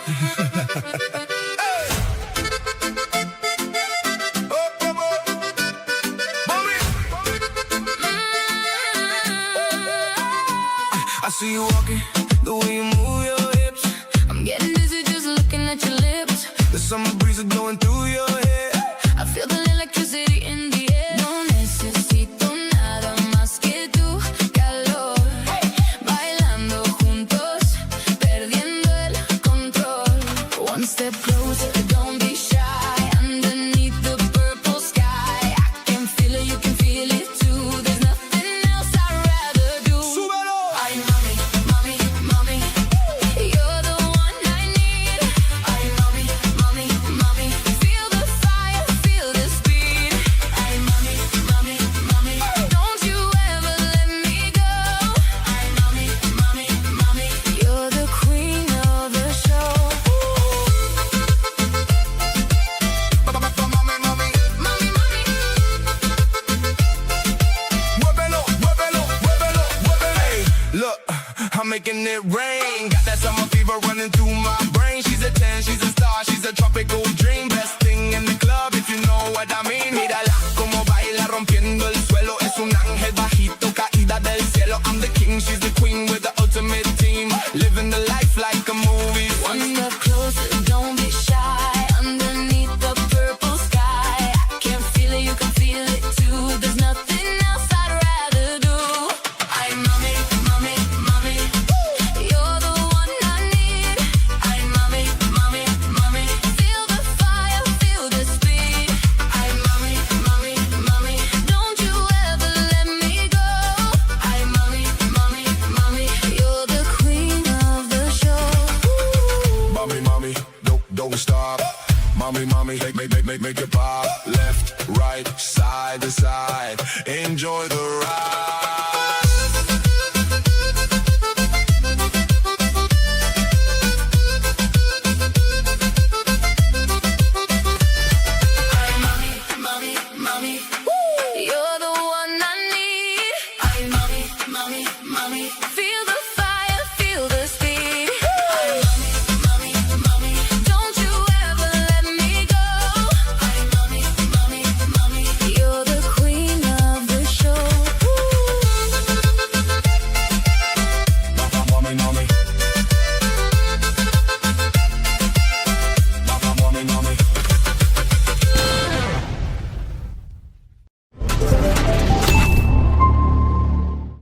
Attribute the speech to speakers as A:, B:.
A: I see you walking, the way you move your hips.
B: I'm getting dizzy just looking at your lips.
A: The summer breeze is blowing through your hair.
B: I feel the electricity in the air. No necesito nada más que tu calor. Bailando juntos, perdiendo el control. One step closer, don't be shy. Underneath the purple sky, I can feel it, you can feel it too. There's nothing else I'd rather do.
A: Súbelo.
B: Ay, mami, mami, mami, you're the one I need. Ay, mami, mami, mami, feel the fire, feel the speed. Ay, mami, mami, mami, don't you ever let me go. Ay, mami, mami, mami, you're the queen of the show.
A: Mami, mami.
B: Mami, mami,
A: Muévelo, muévelo, muévelo, muévelo. Hey, look, I'm making it rain. Got that summer fever running through my brain. She's a 10, she's a star, she's a tropical dream. Best thing in the club, if you know what I mean. Mírala como baila rompiendo el suelo. Es un ángel bajito caída del cielo. I'm the king, she's the queen with the ultimate team. Living the life like a movie.
B: one step closer, don't be shy. Underneath the purple sky, I can feel it, you can feel it too. There's nothing else I'd rather do. Ay, mami, mami, mami, you're the one I need. Ay, mami, mami, mami, feel the fire, feel the speed. Ay, mami, mami, mami, don't you ever let me go. Ay, mami, mami, mami, you're the queen of the show.
A: Mommy, mommy, don't stop. Mommy, mommy, make it pop. Left, right, side to side. Enjoy the ride.
B: Ay, mami, mami, mami, you're the one I need. Ay, mami, mami, mami, feel